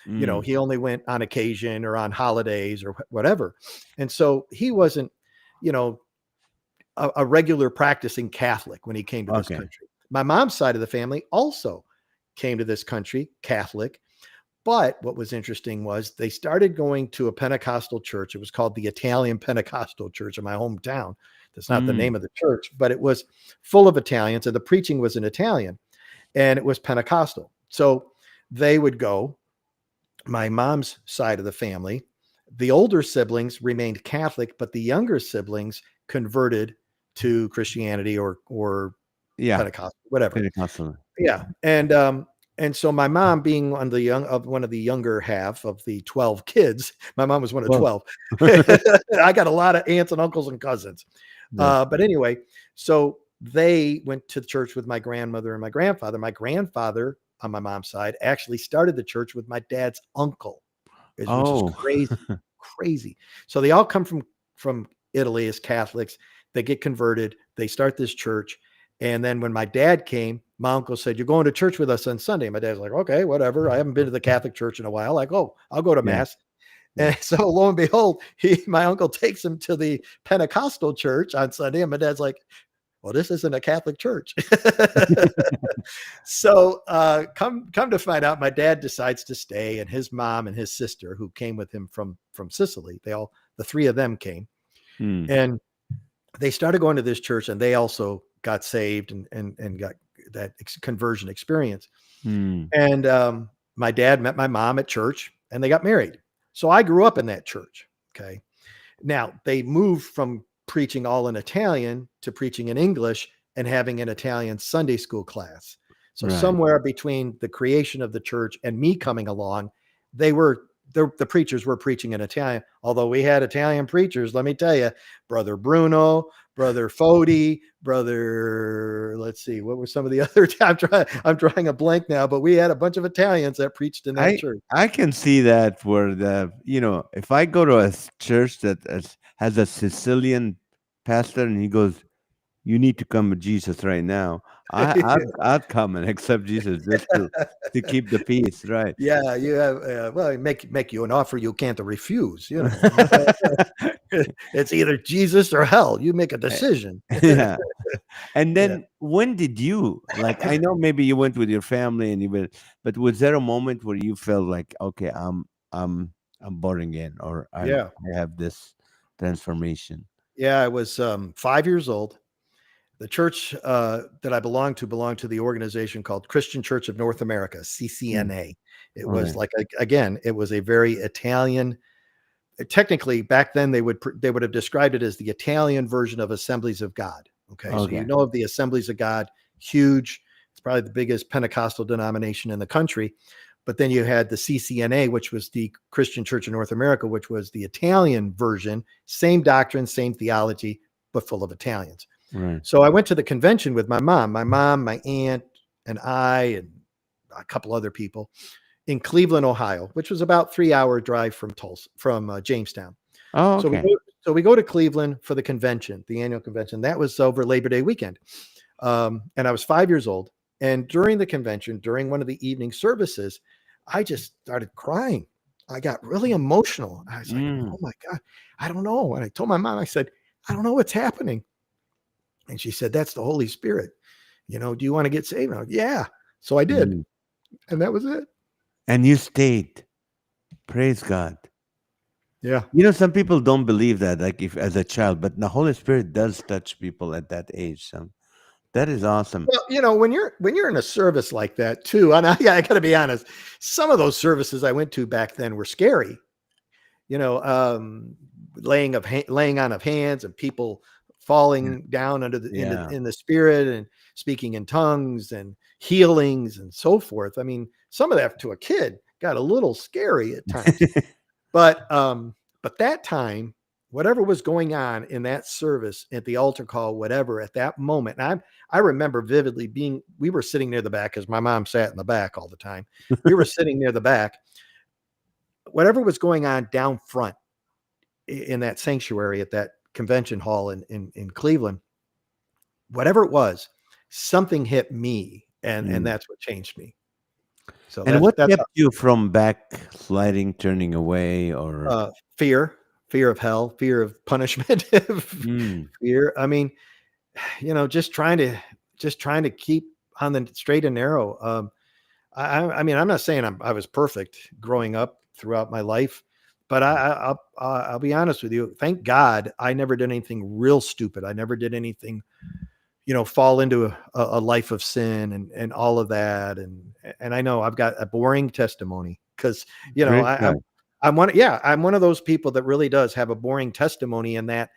He only went on occasion or on holidays or whatever. And so he wasn't, a regular practicing Catholic when he came to this country. My mom's side of the family also came to this country, Catholic. But what was interesting was they started going to a Pentecostal church. It was called the Italian Pentecostal Church in my hometown. That's not the name of the church, but it was full of Italians, and the preaching was in Italian, and it was Pentecostal. So they would go, my mom's side of the family, the older siblings remained Catholic, but the younger siblings converted to Christianity or Yeah. Pentecostal, whatever. Pentecostal. Yeah. And so my mom being one of the younger half of the 12 kids, my mom was one of 12. I got a lot of aunts and uncles and cousins. But anyway, so they went to church with my grandmother and my grandfather. My grandfather on my mom's side actually started the church with my dad's uncle, which is crazy, crazy. So they all come from Italy as Catholics. They get converted. They start this church. And then when my dad came, my uncle said, "You're going to church with us on Sunday." My dad's like, "Okay, whatever. I haven't been to the Catholic church in a while." Like, "Oh, I'll go to mass." And so lo and behold, my uncle takes him to the Pentecostal church on Sunday. And my dad's like, "Well, this isn't a Catholic church." So come to find out, my dad decides to stay, and his mom and his sister, who came with him from Sicily, the three of them came. And they started going to this church, and they also got saved and got that conversion experience. And my dad met my mom at church, and they got married. So I grew up in that church. Okay. Now they moved from preaching all in Italian to preaching in English and having an Italian Sunday school class. So somewhere between the creation of the church and me coming along, the preachers were preaching in Italian, although we had Italian preachers. Let me tell you, Brother Bruno, Brother Fodi, Brother, let's see, what were some of the other, I'm drawing a blank now, but we had a bunch of Italians that preached in that church. I can see that where if I go to a church that has a Sicilian pastor and he goes, "You need to come with Jesus right now," I'd come and accept Jesus just to keep the peace, right? Yeah, you have well, make you an offer you can't refuse. It's either Jesus or hell. You make a decision. Yeah. And then when did you, like, I know maybe you went with your family and but was there a moment where you felt like, okay, I'm born again, or I have this transformation? Yeah, I was 5 years old. The church that I belonged to the organization called Christian Church of North America, CCNA. It was again, it was a very Italian. Technically, back then they would have described it as the Italian version of Assemblies of God. Okay, so you know of the Assemblies of God, huge. It's probably the biggest Pentecostal denomination in the country. But then you had the CCNA, which was the Christian Church of North America, which was the Italian version, same doctrine, same theology, but full of Italians. Right. So I went to the convention with my mom, my aunt, and I, and a couple other people in Cleveland, Ohio, which was about 3-hour drive from Jamestown. Oh, okay. So we go to Cleveland for the convention, the annual convention. That was over Labor Day weekend. And I was 5 years old. And during the convention, during one of the evening services, I just started crying. I got really emotional. I was like, "Oh my God, I don't know." And I told my mom, I said, "I don't know what's happening." And she said, "That's the Holy Spirit. Do you want to get saved?" Yeah. So I did. And that was it. And you stayed. Praise God. Yeah. Some people don't believe that, like if as a child, but the Holy Spirit does touch people at that age. So that is awesome. Well, when you're in a service like that too, and I got to be honest, some of those services I went to back then were scary. Laying on of hands and people falling down in the spirit and speaking in tongues and healings and so forth. I mean, some of that to a kid got a little scary at times. But that time, whatever was going on in that service at the altar call, whatever at that moment, and I remember vividly we were sitting near the back because my mom sat in the back all the time. We were sitting near the back. Whatever was going on down front in that sanctuary at that convention hall in Cleveland, whatever it was, something hit me, and that's what changed me. So what kept you from backsliding, turning away, or fear of hell, fear of punishment, fear. I mean, just trying to keep on the straight and narrow. I mean, I'm not saying I was perfect growing up throughout my life, but I'll be honest with you. Thank God I never did anything real stupid. I never did anything, fall into a life of sin and all of that. And I know I've got a boring testimony because, Praise God. I'm one of those people that really does have a boring testimony in that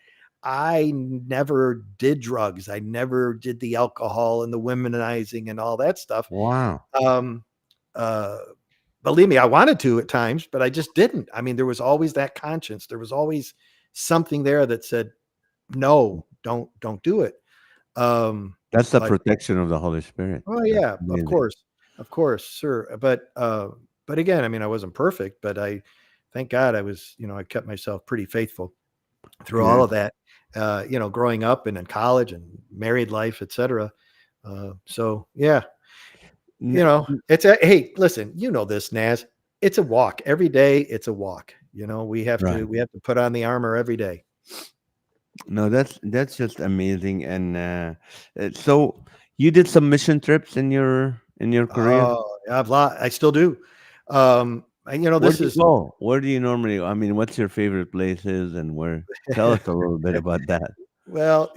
I never did drugs. I never did the alcohol and the womanizing and all that stuff. Wow. Um, uh, Believe me, I wanted to at times, but I just didn't. I mean, there was always that conscience. There was always something there that said, no, don't do it. That's the But protection of the Holy Spirit. oh That's yeah, amazing. of course, sir. But again, I mean, I wasn't perfect, but thank God I was, I kept myself pretty faithful through all Good. of that, growing up and in college and married life, etc. So yeah, N- hey, listen, this, Naz. It's a walk every day. It's a walk. Right. We have to put on the armor every day. No, that's just amazing. And so you did some mission trips in your career. Oh, I still do. And Where this do you is go? Where do you normally? I mean, what's your favorite places and where? Tell us a little bit about that. well,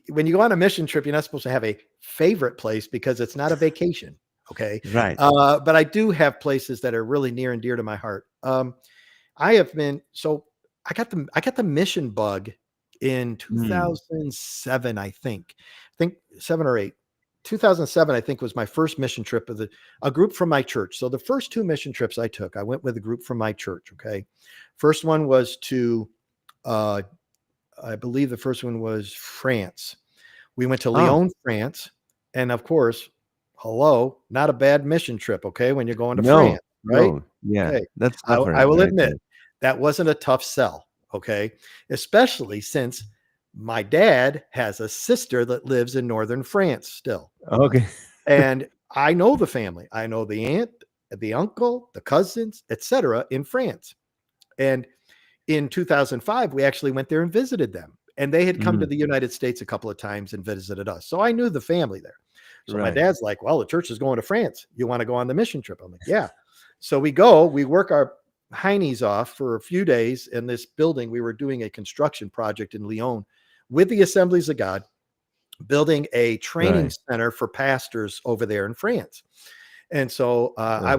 when you go on a mission trip, you're not supposed to have a favorite place because it's not a vacation. Okay. Right. But I do have places that are really near and dear to my heart. I have been so I got the mission bug in Mm. 2007, I think. I think 7 or 8. 2007, I think, was my first mission trip of a group from my church. So the first two mission trips I took, I went with a group from my church. Okay. First one was to uh I believe the first one was France. We went to Oh Lyon, France, and of course, hello, not a bad mission trip, okay, when you're going to no, France, right? no, yeah, Okay. that's I suffering will right admit there. that wasn't a tough sell, okay? Especially since my dad has a sister that lives in northern France still. Okay. And I know the family. I know the aunt, the uncle, the cousins, etc. in France. And in 2005, we actually went there and visited them. And they had come to Mm, the United States a couple of times and visited us. So I knew the family there. So my right. dad's like, well, the church is going to France. You want to go on the mission trip? I'm like, yeah. So we go, we work our heinies off for a few days in this building. We were doing a construction project in Lyon with the Assemblies of God, building a training Right. center for pastors over there in France. And so Uh,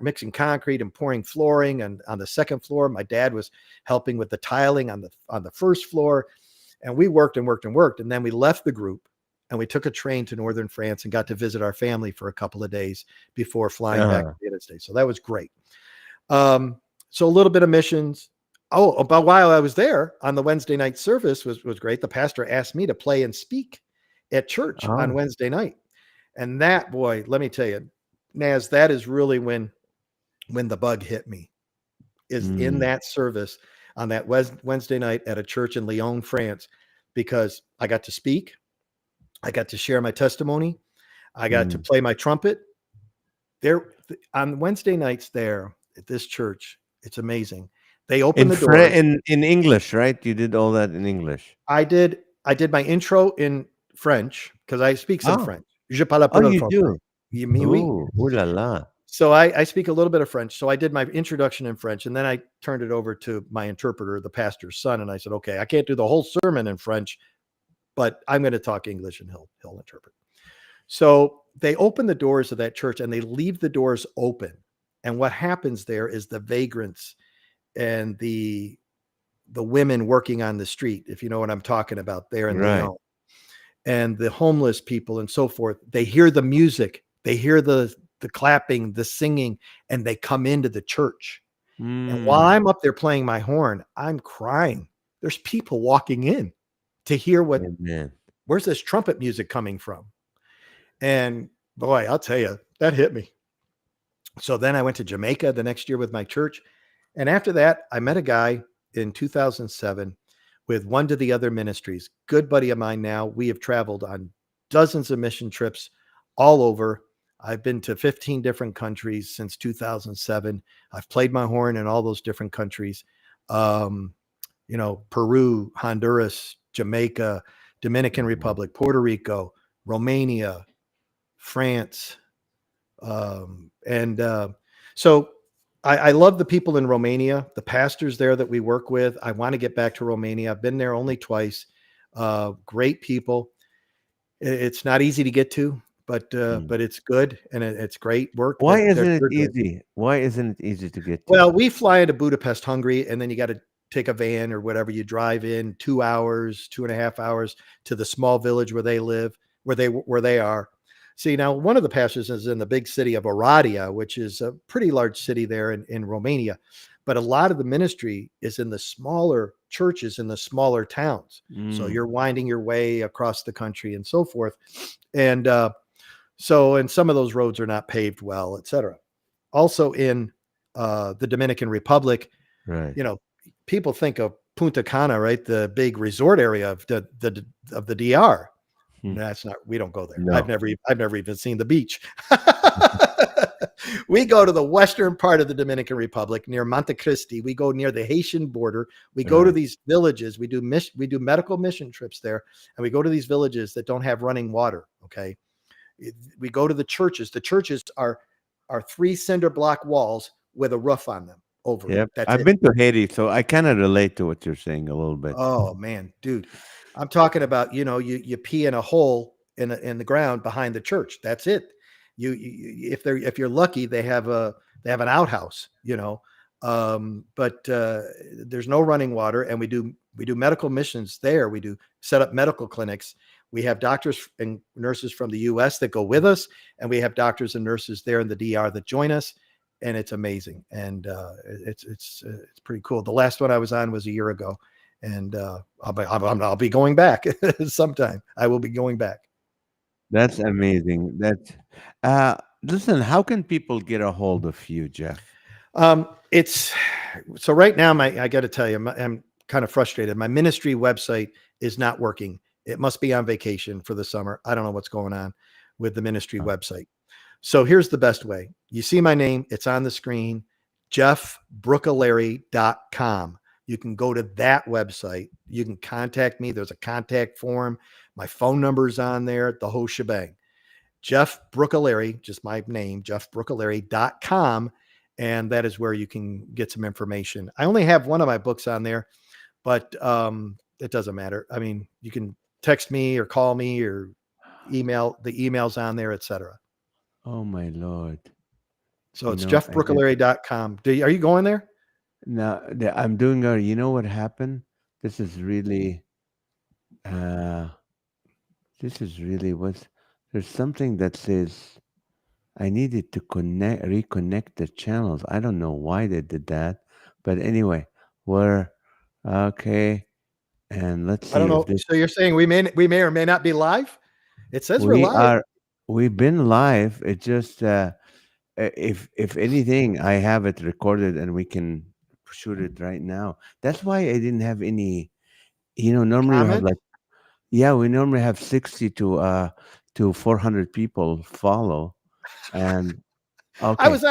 mixing concrete and pouring flooring. And on the second floor, my dad was helping with the tiling on the first floor. And we worked and worked and worked. And then we left the group and we took a train to northern France and got to visit our family for a couple of days before flying back to uh, the United States. So that was great. So a little bit of missions. Oh, but while I was there on the Wednesday night service was great. The pastor asked me to play and speak at church on oh, Wednesday night. And that, boy, let me tell you, Naz, that is really when the bug hit me, is in mm, that service on that Wednesday night at a church in Lyon, France, because I got to speak, I got to share my testimony, I got to mm. play my trumpet. There on Wednesday nights there at this church, it's amazing. They open the doors. In English, right? You did all that in English. I did my intro in French because I speak some Oh, French. Je parle un oh, peu le you français. do. Oui. Oh, ooh la la. So I speak a little bit of French. So I did my introduction in French, and then I turned it over to my interpreter, the pastor's son, and I said, "Okay, I can't do the whole sermon in French, but I'm going to talk English, and he'll interpret." So they open the doors of that church, and they leave the doors open. And what happens there is the vagrants and the women working on the street, if you know what I'm talking about, there in Right. Lyon, and the homeless people and so forth. They hear the music, they hear the clapping, the singing, and they come into the church. And while Mm. I'm up there playing my horn, I'm crying. There's people walking in to hear Amen. where's this trumpet music coming from? And boy, I'll tell you, that hit me. So then I went to Jamaica the next year with my church. And after that, I met a guy in 2007 with One to the Other Ministries. Good buddy of mine now. We have traveled on dozens of mission trips all over. I've been to 15 different countries since 2007. I've played my horn in all those different countries. Um, Peru, Honduras, Jamaica, Dominican Republic, Puerto Rico, Romania, France, and so I love the people in Romania, the pastors there that we work with. I want to get back to Romania. I've been there only twice. Great people. It's not easy to get to, Mm. but it's good and it's great work. Why isn't it They're good. easy? Why isn't it easy to get to? Well, we fly into Budapest, Hungary, and then you got to take a van or whatever. You drive in 2 hours, 2.5 hours to the small village where they live, where they are. See, now one of the pastors is in the big city of Oradea, which is a pretty large city there in Romania. But a lot of the ministry is in the smaller churches in the smaller towns. So Mm. you're winding your way across the country and so forth. And and some of those roads are not paved well, et cetera. Also in the Dominican Republic, Right. you know, people think of Punta Cana, right? The big resort area of the DR. Hmm. That's not. We don't go there. No. I've never even seen the beach. We go to the western part of the Dominican Republic near Monte Cristi. We go near the Haitian border. We go to Right. these villages. We do medical mission trips there, and we go to these villages that don't have running water. Okay, we go to the churches. The churches are three cinder block walls with a roof on them over it. Yep. That's I've it. been to Haiti, so I kind of relate to what you're saying a little bit. Oh man, dude, I'm talking about you pee in a hole in the ground behind the church. That's it. If you're lucky, they have an outhouse. But there's no running water, and we do medical missions there. We do set up medical clinics. We have doctors and nurses from the U.S. that go with us, and we have doctors and nurses there in the DR that join us, and it's amazing. And it's pretty cool. The last one I was on was a year ago, and I'll be going back sometime. I will be going back. That's amazing. Listen, how can people get a hold of you, Jeff? It's so right now. I got to tell you, I'm kind of frustrated. My ministry website is not working. It must be on vacation for the summer. I don't know what's going on with the ministry website. So here's the best way. You see my name, it's on the screen, jeffbrucculeri.com. You can go to that website. You can contact me. There's a contact form. My phone number is on there, the whole shebang. Jeff Brucculeri, just my name, jeffbrucculeri.com. And that is where you can get some information. I only have one of my books on there, but it doesn't matter. I mean, you can text me or call me or email. The email's on there, etc. Oh my Lord. So it's I did jeffbrucculeri.com. Are you going there? now I'm doing you know what happened? This is really uh this is really what's there's something that says I needed to reconnect the channels. I don't know why they did that, but anyway, we're okay. And let's I don't see if know. this So you're saying we may or may not be live? It says we're we live. are we've been live. It just if anything, I have it recorded and we can shoot it right now. That's why I didn't have any. Normally we have Comment. like yeah, we normally have 60 to 400 people follow, and I okay. was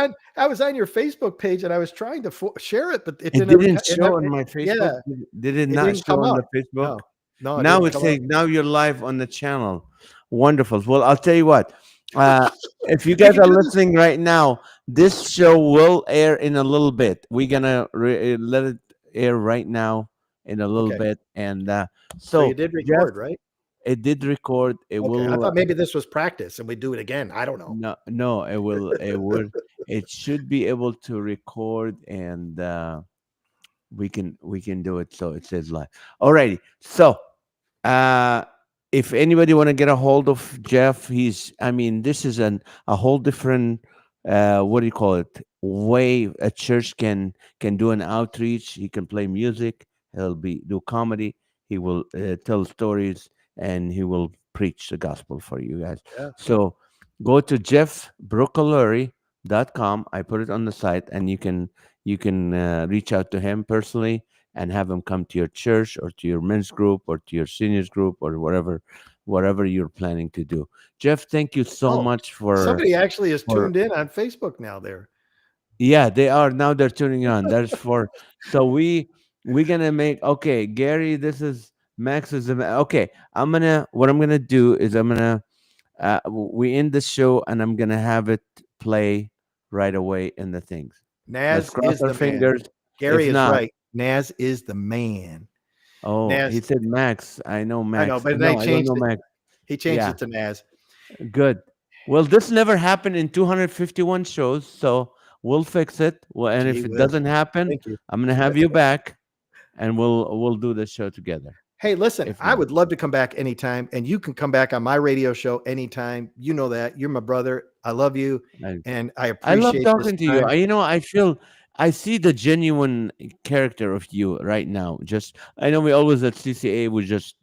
on your Facebook page and I was trying to share it, but it It didn't ever. didn't show on my Facebook. Yeah, Did it it not didn't show come on the up. Facebook? No, it Now didn't it come up. says now you're live on the channel. Wonderful. Well, I'll tell you what. Uh, if you We guys can are do this. listening right now, this show will air in a little bit. We're gonna let it air right now in a little Okay. bit, and So you so did Jeff, record, right? it did record. It Okay. I will thought maybe this was practice and we do it again. I don't know. no, no, it will. It would. It should be able to record and. We can do it so it says live. Alrighty. So uh if anybody want to get a hold of Jeff, this is a whole different what do you call it, way a church can do an outreach. He can play music, he'll be do comedy, he will tell stories, and he will preach the gospel for you guys. Yeah. So go to jeffbrucculeri.com. I put it on the site, and you can reach out to him personally and have him come to your church or to your men's group or to your seniors group or whatever you're planning to do. Jeff, thank you so Oh, much for somebody actually is for tuned in on Facebook now there. yeah, they are now, they're tuning on. That's for so we're gonna make okay, Gary, this is Max is okay. I'm gonna what I'm gonna do is I'm gonna We end the show, and I'm gonna have it play right away in the things. Let's Naz cross is our the man. fingers. Gary If is not, right. Naz is the man. oh, he Naz, said Max. I know I know, Max. but they No, I don't changed know it. Max. He changed Yeah, it to Naz. good. Well, this never happened in 251 shows, so we'll fix it. Well, and Gee if it whiz. doesn't happen, Thank you. I'm gonna have you back, and we'll do the show together. Hey, listen, If I not, would love to come back anytime, and you can come back on my radio show anytime. You know that. You're my brother. I love you, I, and I I love appreciate this talking to you. time. I feel I see the genuine character of you right now. Just I know we always at CCA we just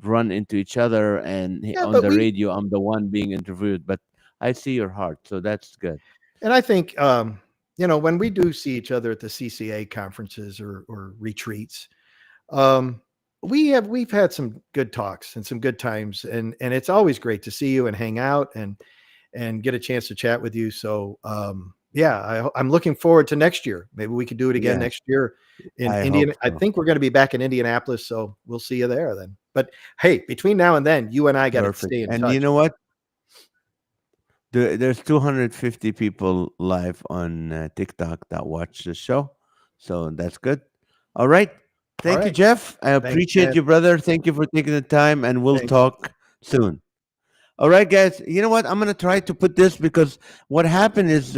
run into each other, and Yeah, on but the we radio I'm the one being interviewed, but I see your heart, so that's good. and I think when we do see each other at the CCA conferences or retreats, um, we've had some good talks and some good times, and it's always great to see you and hang out and get a chance to chat with you. So yeah, I'm looking forward to next year. Maybe we could do it again Yes, next year in I hope Indiana. I so. think we're going to be back in Indianapolis, so we'll see you there then. But hey, between now and then, you and I got to Perfect. stay in And you touch. know what? There's 250 people live on TikTok that watch the show, so that's good. All right. All Thank you, right, Jeff. I thanks, appreciate man. you, brother. Thank you for taking the time, and we'll Thanks. talk soon. All right, guys. You know what? I'm gonna try to put this because what happened is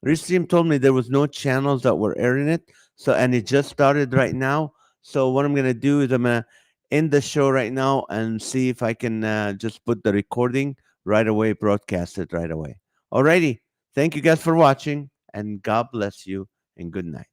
Restream told me there was no channels that were airing it, so and it just started right now. So what I'm gonna do is I'm gonna end the show right now and see if I can just put the recording right away, broadcast it right away. Alrighty. Thank you guys for watching, and God bless you, and good night.